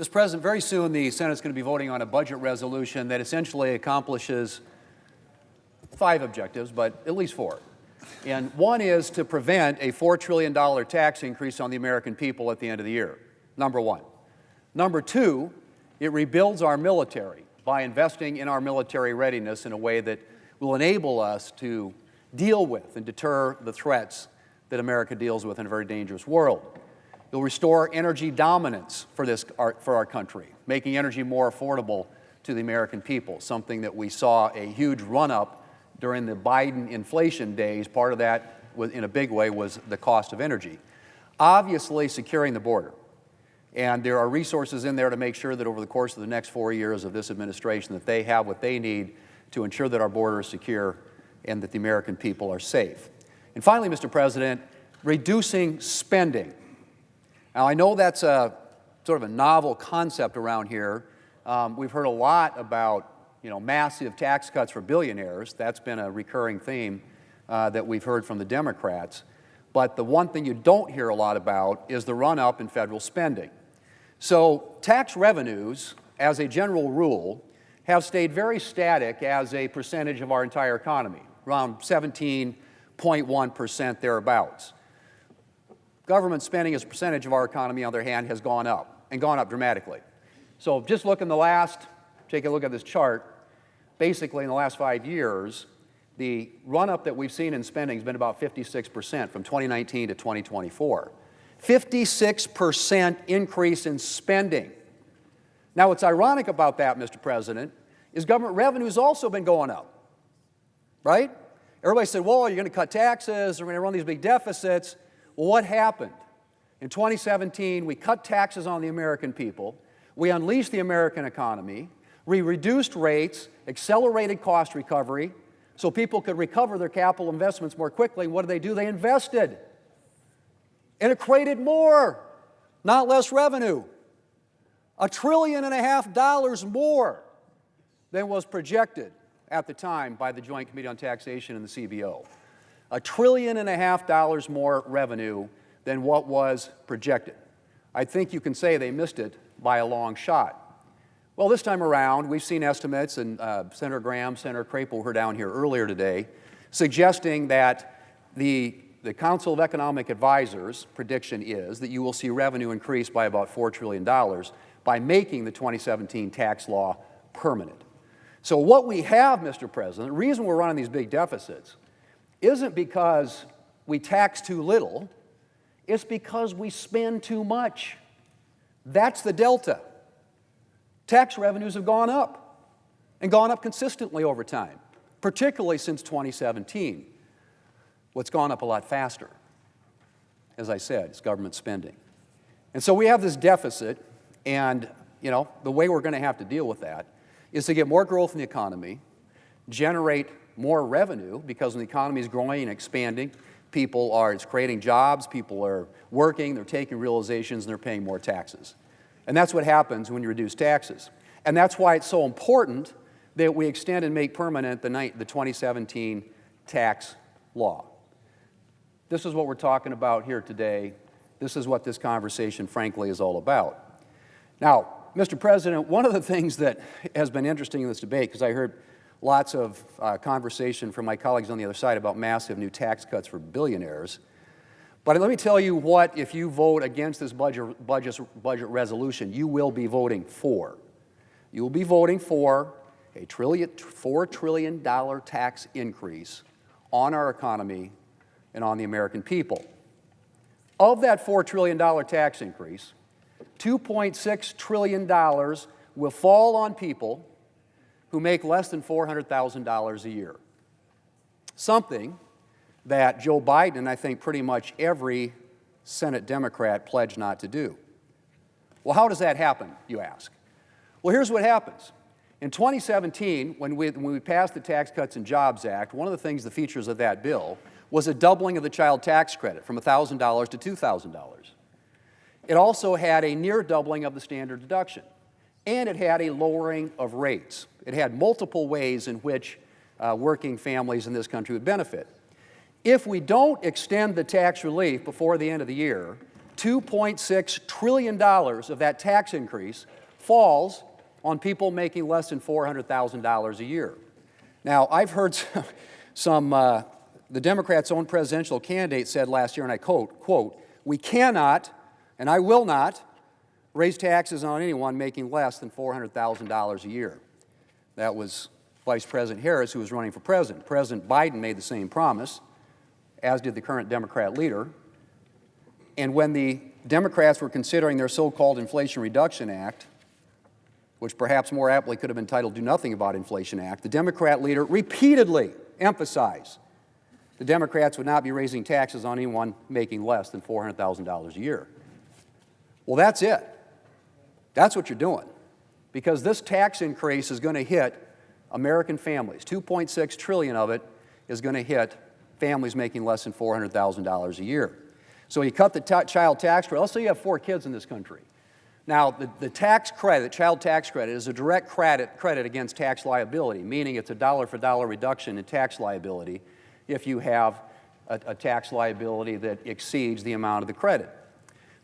Mr. President, very soon the Senate's going to be voting on a budget resolution that essentially accomplishes 5 objectives, but at least 4. And one is to prevent a $4 trillion tax increase on the American people at the end of the year, number 1. Number 2, it rebuilds our military by investing in our military readiness in a way that will enable us to deal with and deter the threats that America deals with in a very dangerous world. It'll restore energy dominance for our country, making energy more affordable to the American people, something that we saw a huge run-up during the Biden inflation days. Part of that, in a big way, was the cost of energy. Obviously, securing the border. And there are resources in there to make sure that over the course of the next 4 years of this administration that they have what they need to ensure that our border is secure and that the American people are safe. And finally, Mr. President, reducing spending. Now, I know that's a sort of a novel concept around here. We've heard a lot about, massive tax cuts for billionaires. That's been a recurring theme that we've heard from the Democrats. But the one thing you don't hear a lot about is the run-up in federal spending. So tax revenues, as a general rule, have stayed very static as a percentage of our entire economy, around 17.1% thereabouts. Government spending as a percentage of our economy, on the other hand, has gone up, and gone up dramatically. So just take a look at this chart. Basically, in the last 5 years, the run-up that we've seen in spending has been about 56% from 2019 to 2024. 56% increase in spending. Now, what's ironic about that, Mr. President, is government revenue's also been going up, right? Everybody said, well, you're going to cut taxes, we're going to run these big deficits. Well, what happened? In 2017, we cut taxes on the American people, we unleashed the American economy, we reduced rates, accelerated cost recovery, so people could recover their capital investments more quickly. What did they do? They invested. And it created more, not less revenue. $1.5 trillion more than was projected at the time by the Joint Committee on Taxation and the CBO. $1.5 trillion more revenue than what was projected. I think you can say they missed it by a long shot. Well, this time around, we've seen estimates, and Senator Graham, Senator Crapo were down here earlier today, suggesting that the Council of Economic Advisors' prediction is that you will see revenue increase by about $4 trillion by making the 2017 tax law permanent. So what we have, Mr. President, the reason we're running these big deficits isn't because we tax too little, it's because we spend too much. That's the delta. Tax revenues have gone up, and gone up consistently over time, particularly since 2017. What's gone up a lot faster, as I said, is government spending. And so we have this deficit, and the way we're going to have to deal with that is to get more growth in the economy, generate more revenue, because when the economy is growing and expanding, it's creating jobs, people are working, they're taking realizations, and they're paying more taxes. And that's what happens when you reduce taxes. And that's why it's so important that we extend and make permanent the 2017 tax law. This is what we're talking about here today. This is what this conversation, frankly, is all about. Now, Mr. President, one of the things that has been interesting in this debate, because I heard lots of conversation from my colleagues on the other side about massive new tax cuts for billionaires. But let me tell you what, if you vote against this budget resolution, you will be voting for. You will be voting for a $4 trillion tax increase on our economy and on the American people. Of that $4 trillion tax increase, $2.6 trillion will fall on people who make less than $400,000 a year. Something that Joe Biden and I think pretty much every Senate Democrat pledged not to do. Well, how does that happen, you ask? Well, here's what happens. In 2017, when we passed the Tax Cuts and Jobs Act, one of the things, the features of that bill, was a doubling of the child tax credit from $1,000 to $2,000. It also had a near doubling of the standard deduction, and it had a lowering of rates. It had multiple ways in which working families in this country would benefit. If we don't extend the tax relief before the end of the year, $2.6 trillion of that tax increase falls on people making less than $400,000 a year. Now, I've heard the Democrats' own presidential candidate said last year, and I quote, "We cannot, and I will not, raise taxes on anyone making less than $400,000 a year." That was Vice President Harris, who was running for president. President Biden made the same promise, as did the current Democrat leader. And when the Democrats were considering their so-called Inflation Reduction Act, which perhaps more aptly could have been titled Do Nothing About Inflation Act, the Democrat leader repeatedly emphasized the Democrats would not be raising taxes on anyone making less than $400,000 a year. Well, that's it. That's what you're doing. Because this tax increase is going to hit American families. $2.6 trillion of it is going to hit families making less than $400,000 a year. So you cut the child tax credit. Let's say you have 4 kids in this country. Now, the tax credit, child tax credit, is a direct credit against tax liability, meaning it's a dollar-for-dollar reduction in tax liability if you have a tax liability that exceeds the amount of the credit.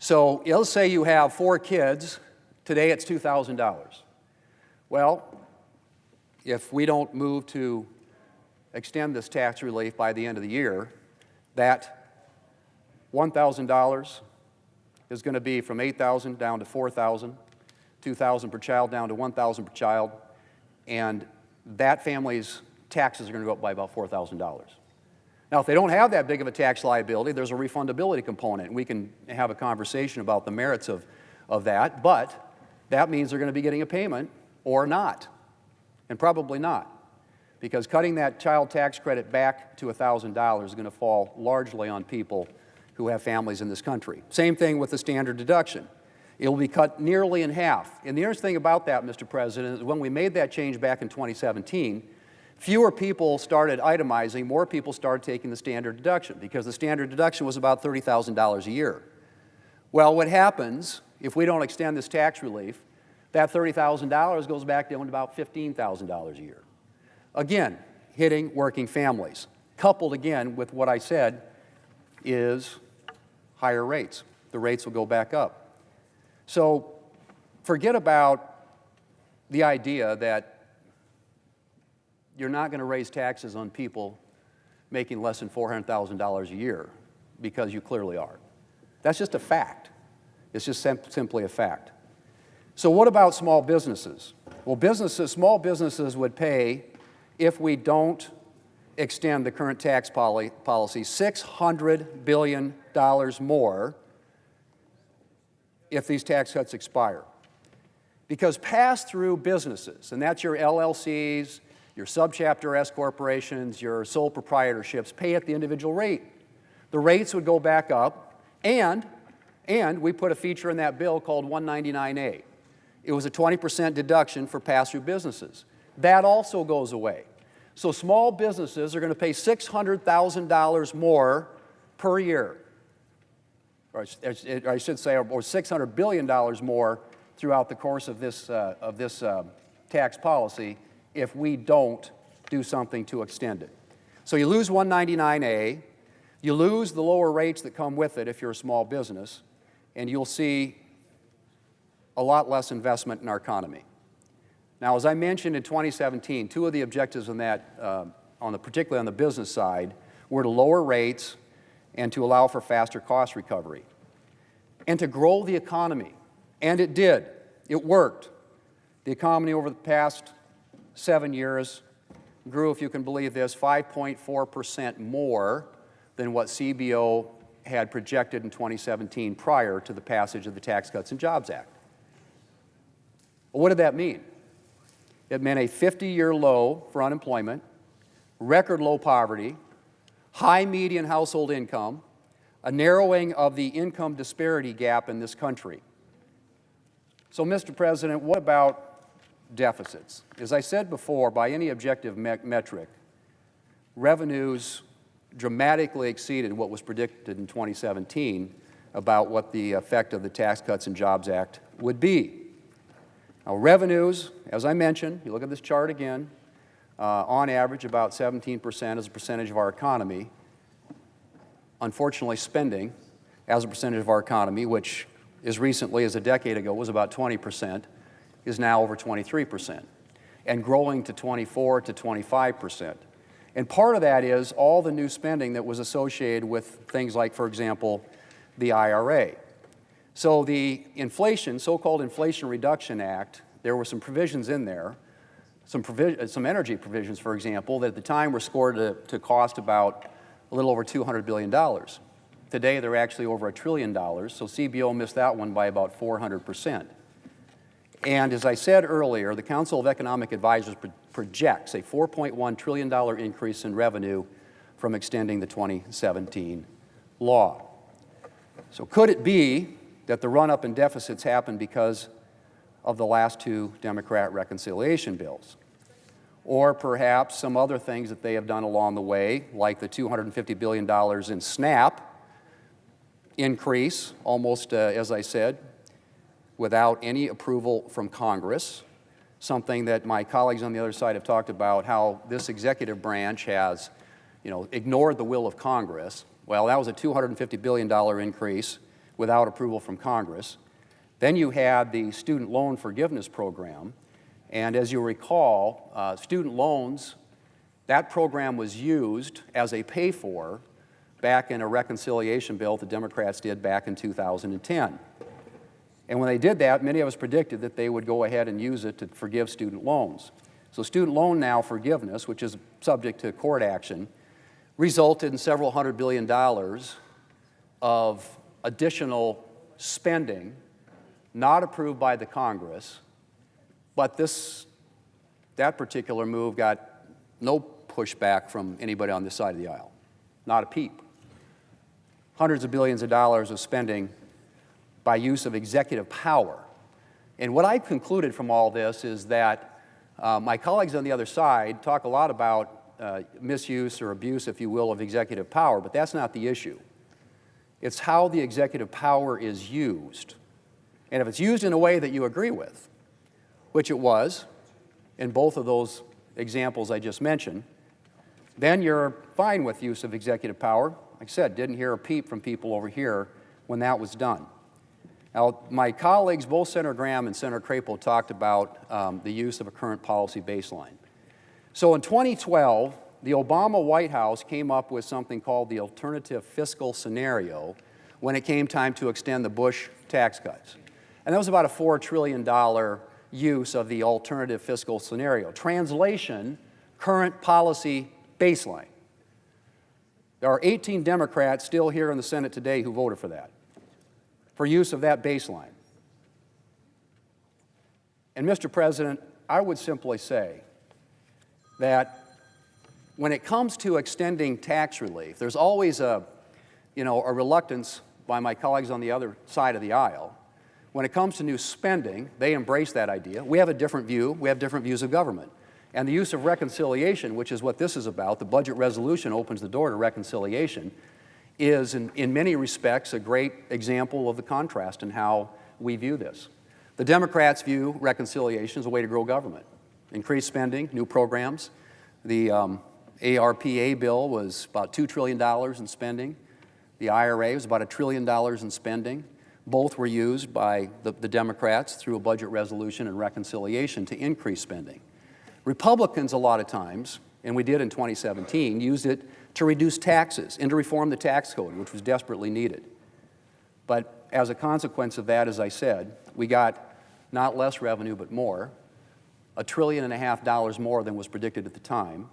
So let's say you have 4 kids. Today it's $2,000. Well, if we don't move to extend this tax relief by the end of the year, that $1,000 is going to be from $8,000 down to $4,000, $2,000 per child down to $1,000 per child, and that family's taxes are going to go up by about $4,000. Now, if they don't have that big of a tax liability, there's a refundability component. We can have a conversation about the merits of that, but that means they're going to be getting a payment or not, and probably not, because cutting that child tax credit back to $1,000 is going to fall largely on people who have families in this country. Same thing with the standard deduction. It will be cut nearly in half. And the interesting thing about that, Mr. President, is when we made that change back in 2017, fewer people started itemizing, more people started taking the standard deduction, because the standard deduction was about $30,000 a year. Well, what happens if we don't extend this tax relief? That $30,000 goes back down to about $15,000 a year. Again, hitting working families, coupled again with what I said is higher rates. The rates will go back up. So forget about the idea that you're not going to raise taxes on people making less than $400,000 a year, because you clearly are. That's just a fact. It's just simply a fact. So what about small businesses? Well, small businesses would pay, if we don't extend the current tax policy, $600 billion more if these tax cuts expire. Because pass-through businesses, and that's your LLCs, your subchapter S corporations, your sole proprietorships, pay at the individual rate. The rates would go back up, and we put a feature in that bill called 199A. It was a 20% deduction for pass-through businesses. That also goes away. So small businesses are going to pay $600,000 more per year, or I should say, or $600 billion more throughout the course of this tax policy if we don't do something to extend it. So you lose 199A, you lose the lower rates that come with it if you're a small business, and you'll see a lot less investment in our economy. Now, as I mentioned in 2017, 2 of the objectives in that, particularly on the business side, were to lower rates and to allow for faster cost recovery, and to grow the economy. And it did. It worked. The economy over the past 7 years grew, if you can believe this, 5.4% more than what CBO had projected in 2017 prior to the passage of the Tax Cuts and Jobs Act. Well, what did that mean? It meant a 50-year low for unemployment, record low poverty, high median household income, a narrowing of the income disparity gap in this country. So, Mr. President, what about deficits? As I said before, by any objective metric, revenues dramatically exceeded what was predicted in 2017 about what the effect of the Tax Cuts and Jobs Act would be. Now, revenues, as I mentioned, you look at this chart again, on average about 17% as a percentage of our economy. Unfortunately, spending as a percentage of our economy, which as recently as a decade ago was about 20%, is now over 23%, and growing to 24 to 25%. And part of that is all the new spending that was associated with things like, for example, the IRA. So the inflation, so-called Inflation Reduction Act, there were some provisions in there, some energy provisions, for example, that at the time were scored to cost about a little over $200 billion. Today, they're actually over $1 trillion, so CBO missed that one by about 400%. And as I said earlier, the Council of Economic Advisors projects a $4.1 trillion increase in revenue from extending the 2017 law. So could it be that the run-up in deficits happened because of the last two Democrat reconciliation bills? Or perhaps some other things that they have done along the way, like the $250 billion in SNAP increase, almost, as I said, without any approval from Congress, something that my colleagues on the other side have talked about, how this executive branch has, ignored the will of Congress. Well, that was a $250 billion increase without approval from Congress. Then you had the student loan forgiveness program, and as you recall, student loans, that program was used as a pay-for back in a reconciliation bill the Democrats did back in 2010. And when they did that, many of us predicted that they would go ahead and use it to forgive student loans. So student loan now forgiveness, which is subject to court action, resulted in several $100 billion of additional spending not approved by the Congress, but that particular move got no pushback from anybody on this side of the aisle, not a peep. Hundreds of billions of dollars of spending by use of executive power. And what I've concluded from all this is that my colleagues on the other side talk a lot about misuse or abuse, if you will, of executive power, but that's not the issue. It's how the executive power is used. And if it's used in a way that you agree with, which it was in both of those examples I just mentioned, then you're fine with use of executive power. Like I said, didn't hear a peep from people over here when that was done. Now, my colleagues, both Senator Graham and Senator Crapo, talked about the use of a current policy baseline. So in 2012, the Obama White House came up with something called the alternative fiscal scenario when it came time to extend the Bush tax cuts. And that was about a $4 trillion use of the alternative fiscal scenario. Translation, current policy baseline. There are 18 Democrats still here in the Senate today who voted for that, for use of that baseline. And Mr. President, I would simply say that when it comes to extending tax relief, there's always a reluctance by my colleagues on the other side of the aisle. When it comes to new spending, they embrace that idea. We have a different view. We have different views of government. And the use of reconciliation, which is what this is about, the budget resolution opens the door to reconciliation, is in many respects a great example of the contrast in how we view this. The Democrats view reconciliation as a way to grow government, increase spending, new programs. The ARPA bill was about $2 trillion in spending. The IRA was about $1 trillion in spending. Both were used by the Democrats through a budget resolution and reconciliation to increase spending. Republicans, a lot of times, and we did in 2017, used it to reduce taxes and to reform the tax code, which was desperately needed. But as a consequence of that, as I said, we got not less revenue but more, $1.5 trillion more than was predicted at the time.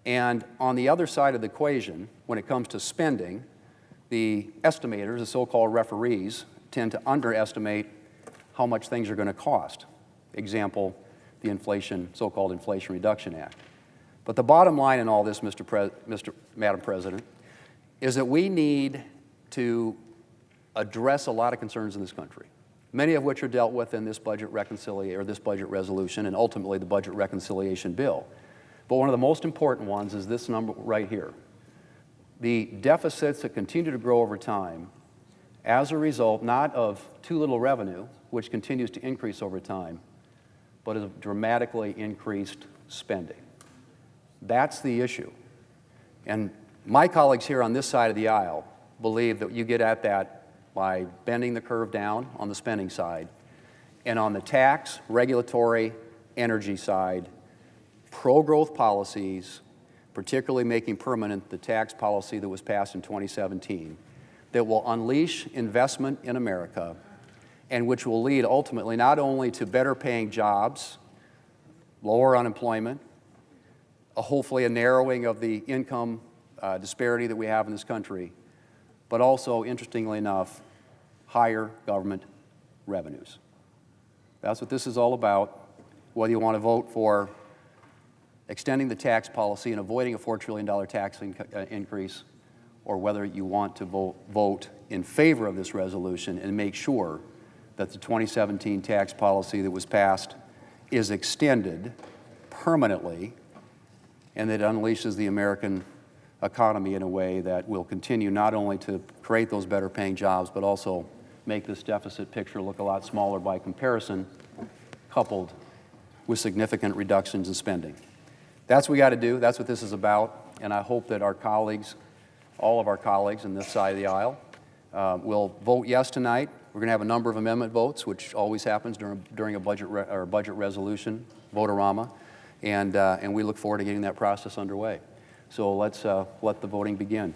And on the other side of the equation, when it comes to spending, the estimators, the so-called referees, tend to underestimate how much things are going to cost. Example, the so-called Inflation Reduction Act. But the bottom line in all this, Madam President, is that we need to address a lot of concerns in this country, many of which are dealt with in this budget resolution and ultimately the budget reconciliation bill. But one of the most important ones is this number right here. The deficits that continue to grow over time as a result not of too little revenue, which continues to increase over time, but of dramatically increased spending. That's the issue. And my colleagues here on this side of the aisle believe that you get at that by bending the curve down on the spending side, and on the tax, regulatory, energy side, pro-growth policies, particularly making permanent the tax policy that was passed in 2017, that will unleash investment in America and which will lead ultimately not only to better paying jobs, lower unemployment, hopefully a narrowing of the income disparity that we have in this country, but also, interestingly enough, higher government revenues. That's what this is all about, whether you want to vote for extending the tax policy and avoiding a $4 trillion tax increase, or whether you want to vote in favor of this resolution and make sure that the 2017 tax policy that was passed is extended permanently and that it unleashes the American economy in a way that will continue not only to create those better paying jobs, but also make this deficit picture look a lot smaller by comparison, coupled with significant reductions in spending. That's what we got to do. That's what this is about. And I hope that our colleagues, all of our colleagues on this side of the aisle, will vote yes tonight. We're going to have a number of amendment votes, which always happens during a budget resolution, vote-a-rama, and we look forward to getting that process underway. So let's let the voting begin.